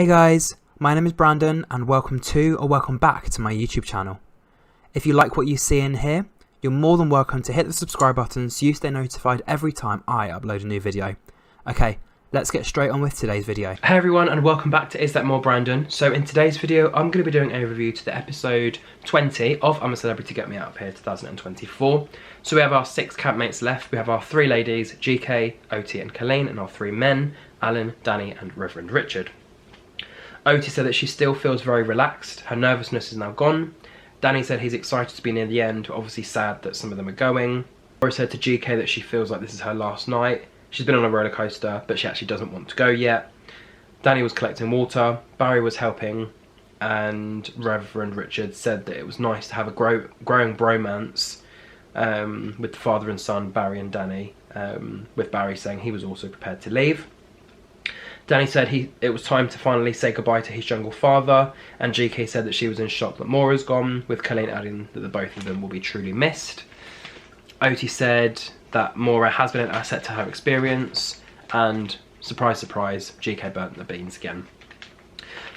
Hey guys, my name is Brandon and welcome to or welcome back to my YouTube channel. If you like what you see in here, you're more than welcome to hit the subscribe button so you stay notified every time I upload a new video. Okay, let's get straight on with today's video. Hey everyone and welcome back to Is That More Brandon. So in today's video I'm going to be doing a review to the episode 20 of I'm a Celebrity Get Me Out of Here 2024. So we have our 6 campmates left. We have our 3 ladies, GK, Oti and Colleen, and our 3 men, Alan, Danny and Reverend Richard. Oti said that she still feels very relaxed, her nervousness is now gone. Danny said he's excited to be near the end, but obviously sad that some of them are going. Laura said to GK that she feels like this is her last night. She's been on a roller coaster, but she actually doesn't want to go yet. Danny was collecting water, Barry was helping, and Reverend Richard said that it was nice to have a growing bromance with the father and son, Barry and Danny, with Barry saying he was also prepared to leave. Danny said it was time to finally say goodbye to his younger father, and GK said that she was in shock that Maura's gone, with Colleen adding that the both of them will be truly missed. Oti said that Maura has been an asset to her experience, and surprise surprise, GK burnt the beans again.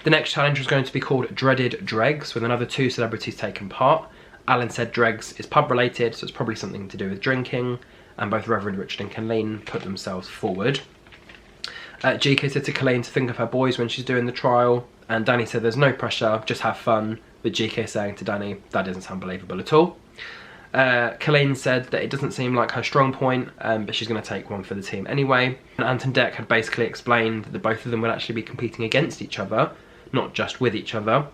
The next challenge was going to be called Dreaded Dregs, with another 2 celebrities taking part. Alan said Dregs is pub related, so it's probably something to do with drinking, and both Reverend Richard and Colleen put themselves forward. GK said to Colleen to think of her boys when she's doing the trial, and Danny said there's no pressure, just have fun, with GK saying to Danny, that doesn't sound believable at all. Colleen said that it doesn't seem like her strong point, but she's going to take one for the team anyway. And Ant and Dec had basically explained that both of them would actually be competing against each other, not just with each other.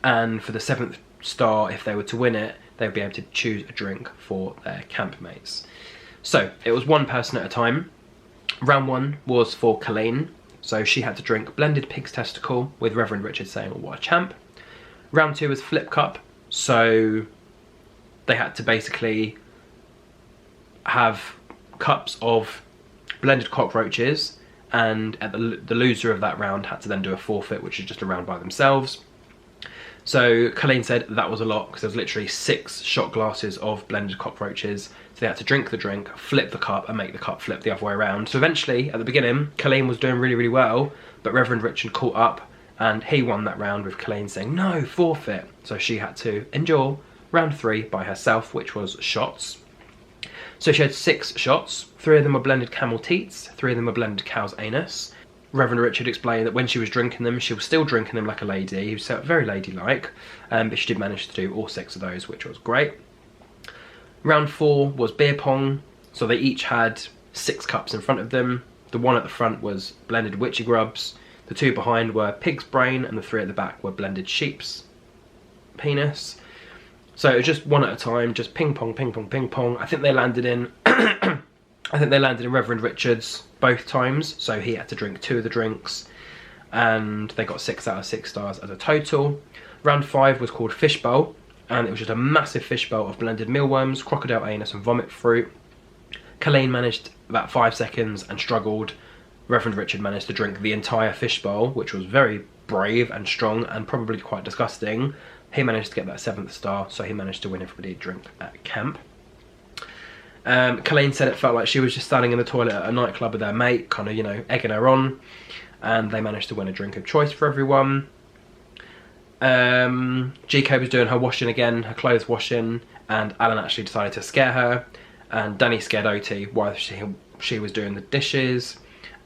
And for the 7th star, if they were to win it, they would be able to choose a drink for their campmates. So it was one person at a time. Round 1 was for Colleen, so she had to drink blended pig's testicle, with Reverend Richard saying, oh, what a champ. Round 2 was flip cup, so they had to basically have cups of blended cockroaches, and at the loser of that round had to then do a forfeit, which is just a round by themselves. So Colleen said that was a lot, because there was literally 6 shot glasses of blended cockroaches. So they had to drink the drink, flip the cup, and make the cup flip the other way around. So eventually, at the beginning, Colleen was doing really, really well, but Reverend Richard caught up, and he won that round with Colleen saying, no, forfeit. So she had to endure round 3 by herself, which was shots. So she had 6 shots. 3 of them were blended camel teats, 3 of them were blended cow's anus. Reverend Richard explained that when she was drinking them, she was still drinking them like a lady. He was very ladylike, but she did manage to do all 6 of those, which was great. Round 4 was beer pong, so they each had 6 cups in front of them. The one at the front was blended witchy grubs, the 2 behind were pig's brain, and the 3 at the back were blended sheep's penis. So it was just one at a time, just ping pong, ping pong, ping pong. I think they landed in Reverend Richard's both times, so he had to drink 2 of the drinks, and they got 6 out of 6 stars as a total. Round 5 was called Fishbowl, and it was just a massive fishbowl of blended mealworms, crocodile anus and vomit fruit. Colleen managed about 5 seconds and struggled. Reverend Richard managed to drink the entire fishbowl, which was very brave and strong and probably quite disgusting. He managed to get that 7th star, so he managed to win everybody a drink at camp. Colleen said it felt like she was just standing in the toilet at a nightclub with her mate, kind of, you know, egging her on, and they managed to win a drink of choice for everyone. GK was doing her washing again, her clothes washing, and Alan actually decided to scare her, and Danny scared Oti while she was doing the dishes,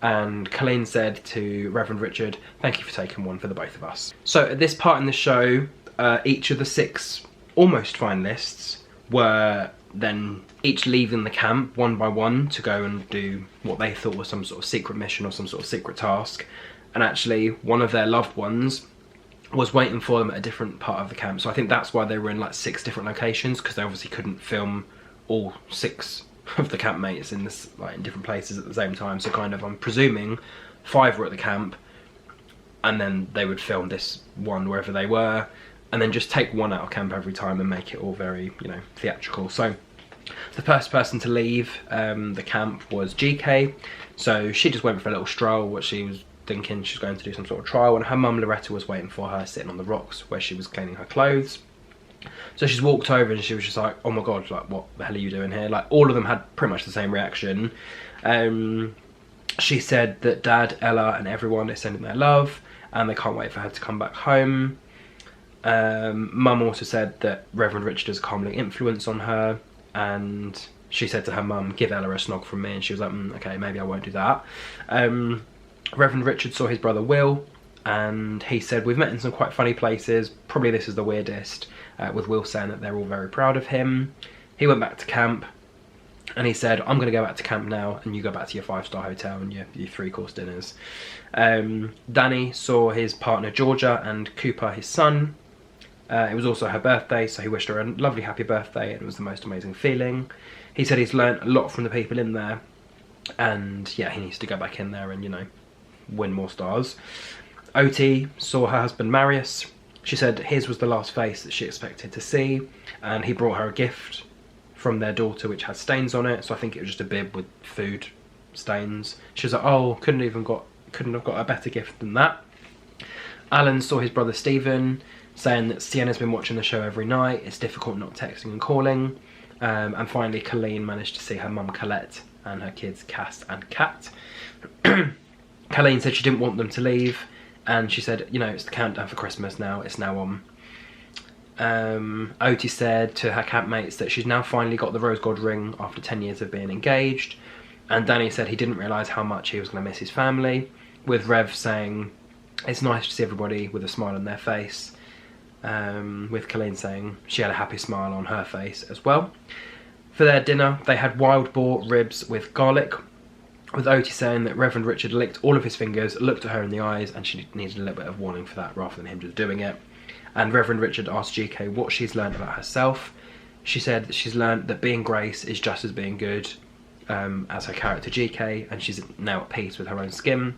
and Colleen said to Reverend Richard, thank you for taking one for the both of us. So at this part in the show, each of the 6 almost finalists were then each leaving the camp one by one to go and do what they thought was some sort of secret mission or some sort of secret task, and actually one of their loved ones was waiting for them at a different part of the camp. So I think that's why they were in like 6 different locations, because they obviously couldn't film all 6 of the campmates in this, like, in different places at the same time. So kind of, I'm presuming 5 were at the camp, and then they would film this one wherever they were, and then just take one out of camp every time and make it all very, you know, theatrical. So the first person to leave the camp was GK. So she just went for a little stroll, what she was thinking she was going to do some sort of trial, and her mum Loretta was waiting for her sitting on the rocks where she was cleaning her clothes. So she's walked over and she was just like, oh my god, like, what the hell are you doing here? Like, all of them had pretty much the same reaction. She said that Dad, Ella and everyone is sending their love, and they can't wait for her to come back home. Mum also said that Reverend Richard has a calming influence on her, and she said to her mum, give Ella a snog from me, and she was like, okay, maybe I won't do that. Reverend Richard saw his brother Will, and he said, we've met in some quite funny places, probably this is the weirdest, with Will saying that they're all very proud of him. He went back to camp, and he said, I'm going to go back to camp now, and you go back to your 5-star hotel and your 3-course dinners. Danny saw his partner Georgia and Cooper, his son. It was also her birthday, so he wished her a lovely happy birthday, and it was the most amazing feeling. He said he's learnt a lot from the people in there, and yeah, he needs to go back in there and, you know, win more stars. Oti saw her husband Marius. She said his was the last face that she expected to see, and he brought her a gift from their daughter which had stains on it, so I think it was just a bib with food stains. She was like, oh, couldn't have got a better gift than that. Alan saw his brother Stephen, saying that Sienna's been watching the show every night, it's difficult not texting and calling. And finally Colleen managed to see her mum Colette and her kids Cass and Kat. Colleen said she didn't want them to leave, and she said, you know, it's the countdown for Christmas now, it's now on. Oti said to her campmates that she's now finally got the rose gold ring after 10 years of being engaged, and Danny said he didn't realise how much he was going to miss his family, with Rev saying it's nice to see everybody with a smile on their face, with Colleen saying she had a happy smile on her face as well. For their dinner they had wild boar ribs with garlic, with Oti saying that Reverend Richard licked all of his fingers, looked at her in the eyes, and she needed a little bit of warning for that rather than him just doing it. And Reverend Richard asked GK what she's learned about herself. She said that she's learned that being Grace is just as being good as her character GK, and she's now at peace with her own skin.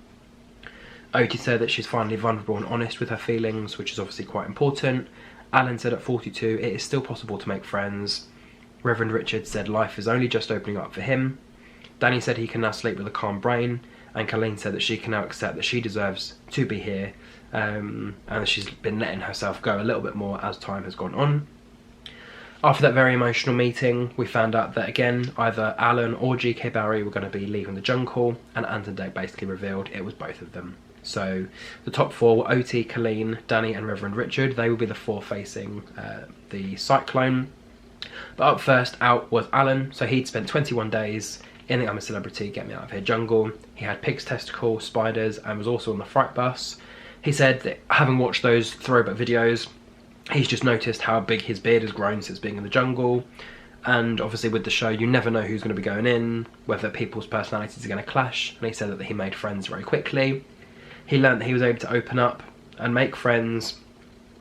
Oti said that she's finally vulnerable and honest with her feelings, which is obviously quite important. Alan said at 42 it is still possible to make friends. Reverend Richard said life is only just opening up for him. Danny said he can now sleep with a calm brain, and Colleen said that she can now accept that she deserves to be here, and that she's been letting herself go a little bit more as time has gone on. After that very emotional meeting, we found out that again, either Alan or GK Barry were going to be leaving the jungle, and Ant and Dec basically revealed it was both of them. So the top 4 were Oti, Colleen, Danny and Reverend Richard. They will be the 4 facing the cyclone. But up first out was Alan. So he'd spent 21 days in the I'm a Celebrity, Get Me Out of Here jungle. He had pig's testicle, spiders, and was also on the fright bus. He said that having watched those throwback videos, he's just noticed how big his beard has grown since being in the jungle. And obviously with the show, you never know who's going to be going in, whether people's personalities are going to clash. And he said that he made friends very quickly. He learned that he was able to open up and make friends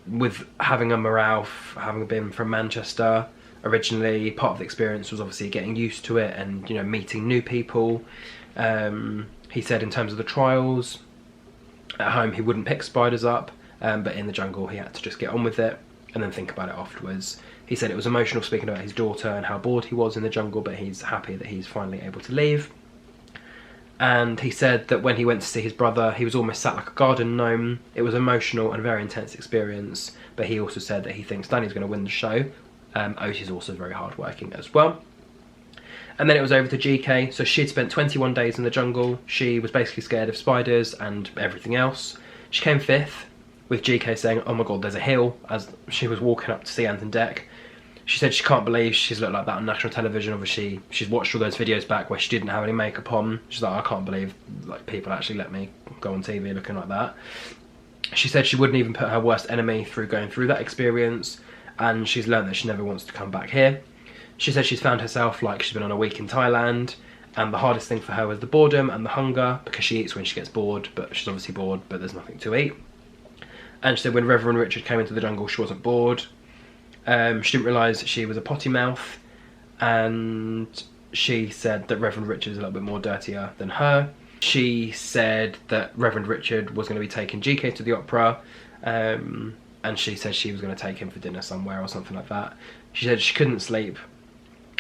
with having a morale, having been from Manchester originally. Part of the experience was obviously getting used to it and, you know, meeting new people. He said in terms of the trials, at home he wouldn't pick spiders up, but in the jungle he had to just get on with it and then think about it afterwards. He said it was emotional speaking about his daughter and how bored he was in the jungle, but he's happy that he's finally able to leave. And he said that when he went to see his brother, he was almost sat like a garden gnome. It was emotional and a very intense experience, but he also said that he thinks Danny's going to win the show. Oti's also very hardworking as well. And then it was over to GK. So she'd spent 21 days in the jungle. She was basically scared of spiders and everything else. She came 5th, with GK saying, oh my god, there's a hill, as she was walking up to see Ant and Dec. She said she can't believe she's looked like that on national television. Obviously, she's watched all those videos back where she didn't have any makeup on. She's like, I can't believe like people actually let me go on TV looking like that. She said she wouldn't even put her worst enemy through going through that experience, and she's learned that she never wants to come back here. She said she's found herself like she's been on a week in Thailand, and the hardest thing for her was the boredom and the hunger, because she eats when she gets bored, but she's obviously bored, but there's nothing to eat. And she said when Reverend Richard came into the jungle, she wasn't bored. She didn't realise she was a potty mouth, and she said that Reverend Richard is a little bit more dirtier than her. She said that Reverend Richard was going to be taking GK to the opera, and she said she was going to take him for dinner somewhere or something like that. She said she couldn't sleep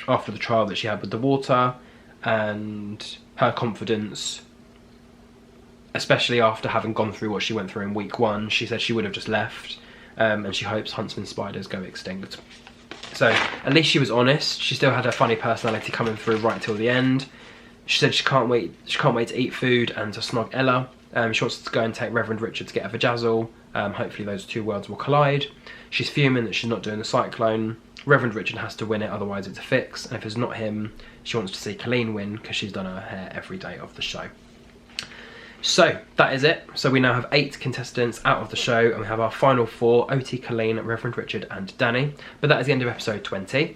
after the trial that she had with the water, and her confidence, especially after having gone through what she went through in week 1, she said she would have just left. And she hopes huntsman spiders go extinct. So at least she was honest. She still had her funny personality coming through right till the end. She said she can't wait to eat food and to snog Ella. She wants to go and take Reverend Richard to get a vajazzle. Hopefully those two worlds will collide. She's fuming that she's not doing the cyclone. Reverend Richard has to win it, otherwise it's a fix. And if it's not him, she wants to see Colleen win because she's done her hair every day of the show. So that is it. So we now have 8 contestants out of the show, and we have our final 4: Oti, Colleen, Reverend Richard and Danny. But that is the end of episode 20.